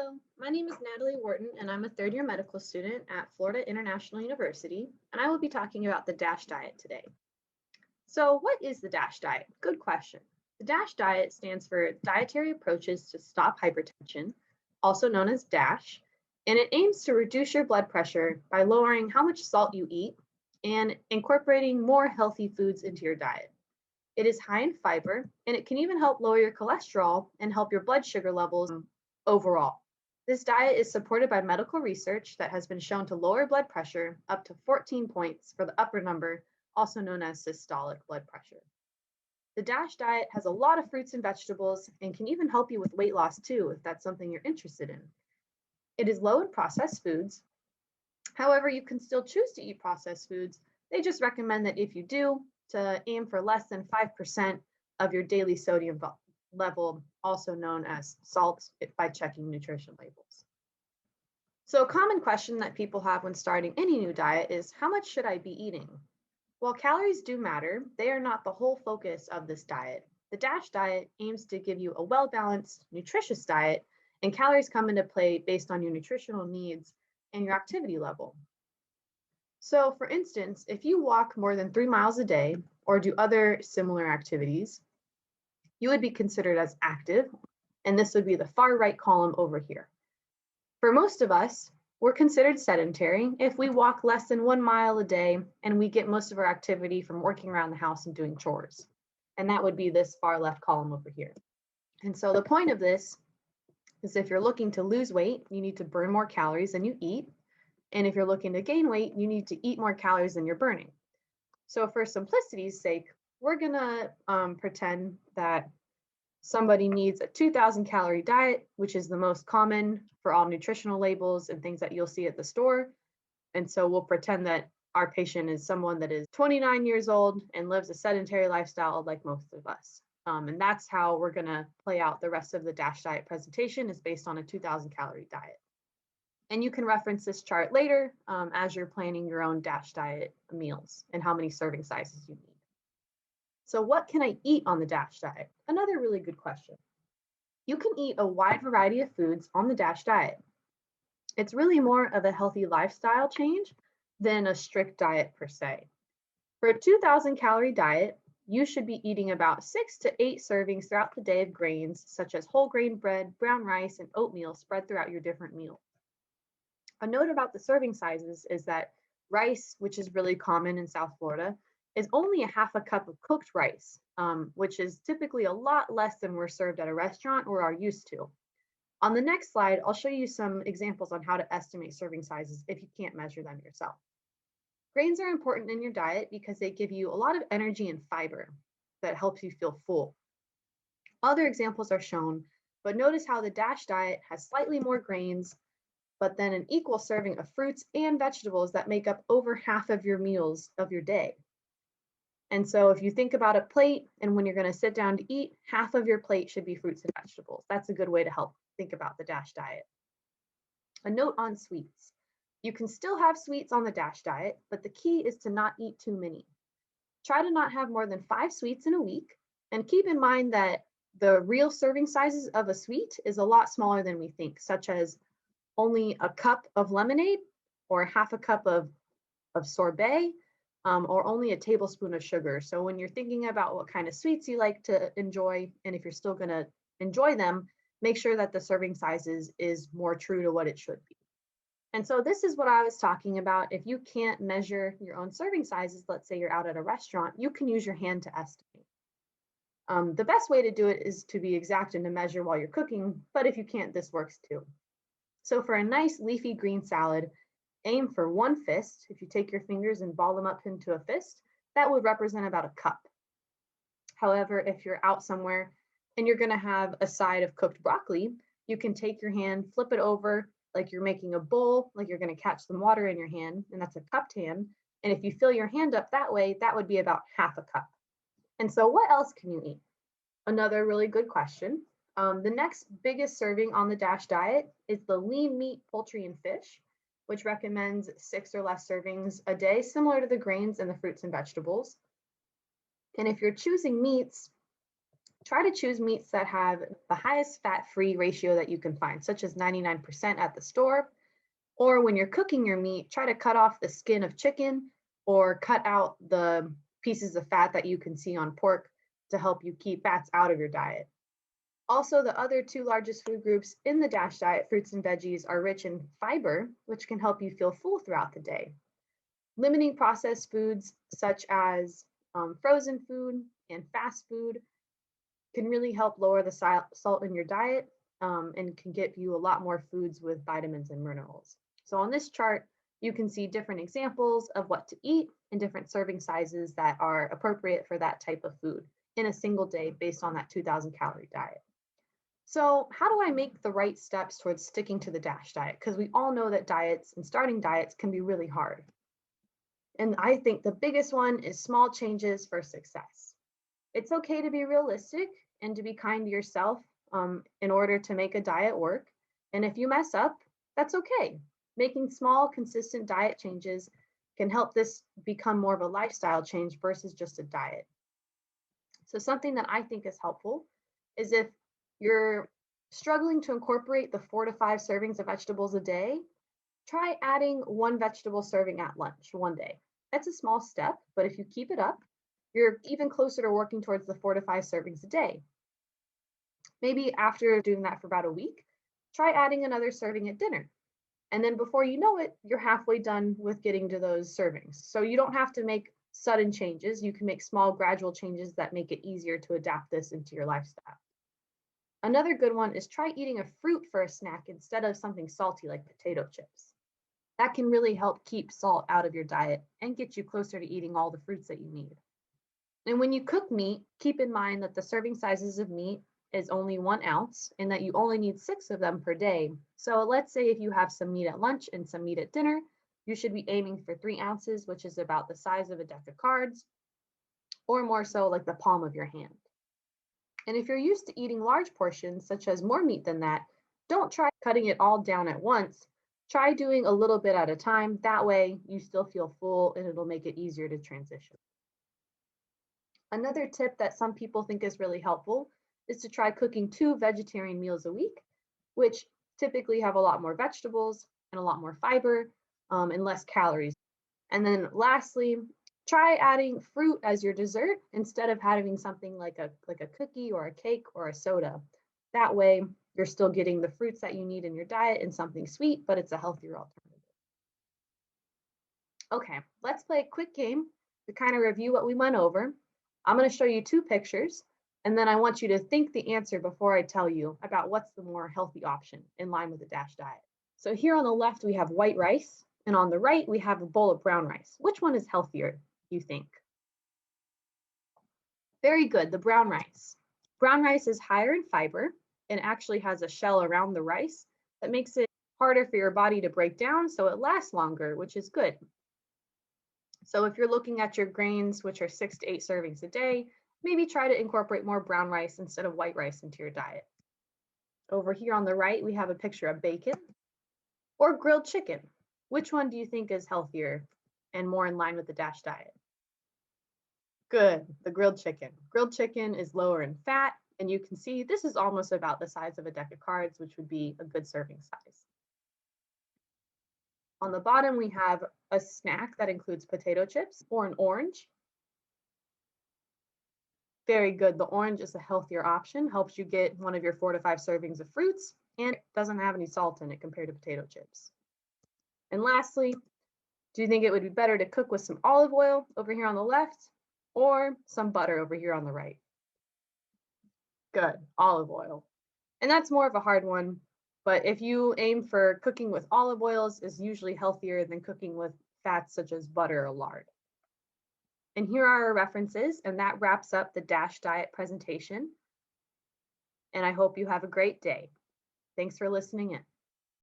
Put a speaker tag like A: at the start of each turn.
A: Hello, my name is Natalie Wharton, and I'm a third year medical student at Florida International University, and I will be talking about the DASH diet today. So, what is the DASH diet? Good question. The DASH diet stands for Dietary Approaches to Stop Hypertension, also known as DASH, and it aims to reduce your blood pressure by lowering how much salt you eat and incorporating more healthy foods into your diet. It is high in fiber, and it can even help lower your cholesterol and help your blood sugar levels overall. This diet is supported by medical research that has been shown to lower blood pressure up to 14 points for the upper number, also known as systolic blood pressure. The DASH diet has a lot of fruits and vegetables and can even help you with weight loss too, if that's something you're interested in. It is low in processed foods. However, you can still choose to eat processed foods. They just recommend that if you do, to aim for less than 5% of your daily sodium level, also known as salt, by checking nutrition labels. So a common question that people have when starting any new diet is, how much should I be eating? While calories do matter, they are not the whole focus of this diet. The DASH diet aims to give you a well-balanced, nutritious diet, and calories come into play based on your nutritional needs and your activity level. So for instance, if you walk more than 3 miles a day or do other similar activities, you would be considered as active, and this would be the far right column over here. For most of us, we're considered sedentary if we walk less than 1 mile a day and we get most of our activity from working around the house and doing chores. And that would be this far left column over here. And so the point of this is if you're looking to lose weight, you need to burn more calories than you eat. And if you're looking to gain weight, you need to eat more calories than you're burning. So for simplicity's sake, we're gonna pretend that somebody needs a 2,000 calorie diet, which is the most common for all nutritional labels and things that you'll see at the store. And so we'll pretend that our patient is someone that is 29 years old and lives a sedentary lifestyle like most of us. And that's how we're gonna play out the rest of the DASH diet presentation, is based on a 2,000 calorie diet. And you can reference this chart later as you're planning your own DASH diet meals and how many serving sizes you need. So what can I eat on the DASH diet? Another really good question. You can eat a wide variety of foods on the DASH diet. It's really more of a healthy lifestyle change than a strict diet per se. For a 2,000 calorie diet, you should be eating about 6 to 8 servings throughout the day of grains, such as whole grain bread, brown rice, and oatmeal spread throughout your different meals. A note about the serving sizes is that rice, which is really common in South Florida, is only a half a cup of cooked rice, which is typically a lot less than we're served at a restaurant or are used to. On the next slide, I'll show you some examples on how to estimate serving sizes if you can't measure them yourself. Grains are important in your diet because they give you a lot of energy and fiber that helps you feel full. Other examples are shown, but notice how the DASH diet has slightly more grains, but then an equal serving of fruits and vegetables that make up over half of your meals of your day. And so if you think about a plate, and when you're going to sit down to eat, half of your plate should be fruits and vegetables. That's a good way to help think about the DASH diet. A note on sweets. You can still have sweets on the DASH diet, but the key is to not eat too many. Try to not have more than 5 sweets in a week, and keep in mind that the real serving sizes of a sweet is a lot smaller than we think, such as only a cup of lemonade or half a cup of sorbet, or only a tablespoon of sugar. So when you're thinking about what kind of sweets you like to enjoy, and if you're still going to enjoy them, make sure that the serving sizes is more true to what it should be. And so this is what I was talking about. If you can't measure your own serving sizes, let's say you're out at a restaurant, you can use your hand to estimate. The best way to do it is to be exact and to measure while you're cooking, but if you can't, this works too. So for a nice leafy green salad, aim for 1 fist. If you take your fingers and ball them up into a fist, that would represent about a cup. However, if you're out somewhere and you're going to have a side of cooked broccoli, you can take your hand, flip it over like you're making a bowl, like you're going to catch some water in your hand, and that's a cupped hand. And if you fill your hand up that way, that would be about half a cup. And so what else can you eat? Another really good question. The next biggest serving on the DASH diet is the lean meat, poultry, and fish, which recommends 6 or less servings a day, similar to the grains and the fruits and vegetables. And if you're choosing meats, Try to choose meats that have the highest fat-free ratio that you can find, such as 99% at the store. Or when you're cooking your meat, try to cut off the skin of chicken or cut out the pieces of fat that you can see on pork to help you keep fats out of your diet. Also, the other two largest food groups in the DASH diet, fruits and veggies, are rich in fiber, which can help you feel full throughout the day. Limiting processed foods such as frozen food and fast food can really help lower the salt in your diet and can get you a lot more foods with vitamins and minerals. So on this chart, you can see different examples of what to eat and different serving sizes that are appropriate for that type of food in a single day based on that 2,000 calorie diet. So how do I make the right steps towards sticking to the DASH diet? Because we all know that diets and starting diets can be really hard. And I think the biggest one is small changes for success. It's okay to be realistic and to be kind to yourself in order to make a diet work. And if you mess up, that's okay. Making small, consistent diet changes can help this become more of a lifestyle change versus just a diet. So something that I think is helpful is if you're struggling to incorporate the 4 to 5 servings of vegetables a day, try adding one vegetable serving at lunch one day. That's a small step, but if you keep it up, you're even closer to working towards the 4 to 5 servings a day. Maybe after doing that for about a week, try adding another serving at dinner. And then before you know it, you're halfway done with getting to those servings. So you don't have to make sudden changes. You can make small, gradual changes that make it easier to adapt this into your lifestyle. Another good one is try eating a fruit for a snack instead of something salty like potato chips. That can really help keep salt out of your diet and get you closer to eating all the fruits that you need. And when you cook meat, keep in mind that the serving sizes of meat is only 1 ounce and that you only need 6 of them per day. So let's say if you have some meat at lunch and some meat at dinner, you should be aiming for 3 ounces, which is about the size of a deck of cards, or more so like the palm of your hand. And if you're used to eating large portions, such as more meat than that, don't try cutting it all down at once. Try doing a little bit at a time. That way you still feel full and it'll make it easier to transition. Another tip that some people think is really helpful is to try cooking 2 vegetarian meals a week, which typically have a lot more vegetables and a lot more fiber and less calories. And then lastly, try adding fruit as your dessert instead of having something like a cookie or a cake or a soda. That way, you're still getting the fruits that you need in your diet and something sweet, but it's a healthier alternative. Okay, let's play a quick game to kind of review what we went over. I'm going to show you 2 pictures, and then I want you to think the answer before I tell you about what's the more healthy option in line with the DASH diet. So here on the left, we have white rice, and on the right, we have a bowl of brown rice. Which one is healthier, you think? Very good, the brown rice. Brown rice is higher in fiber and actually has a shell around the rice that makes it harder for your body to break down, so it lasts longer, which is good. So if you're looking at your grains, which are 6 to 8 servings a day, maybe try to incorporate more brown rice instead of white rice into your diet. Over here on the right, we have a picture of bacon or grilled chicken. Which one do you think is healthier and more in line with the DASH diet? Good, the grilled chicken. Grilled chicken is lower in fat, and you can see this is almost about the size of a deck of cards, which would be a good serving size. On the bottom, we have a snack that includes potato chips or an orange. Very good. The orange is a healthier option, helps you get one of your 4 to 5 servings of fruits, and doesn't have any salt in it compared to potato chips. And lastly, do you think it would be better to cook with some olive oil over here on the left or some butter over here on the right? Good, olive oil. And that's more of a hard one, but if you aim for cooking with olive oils is usually healthier than cooking with fats such as butter or lard. And here are our references, and that wraps up the DASH diet presentation. And I hope you have a great day. Thanks for listening in.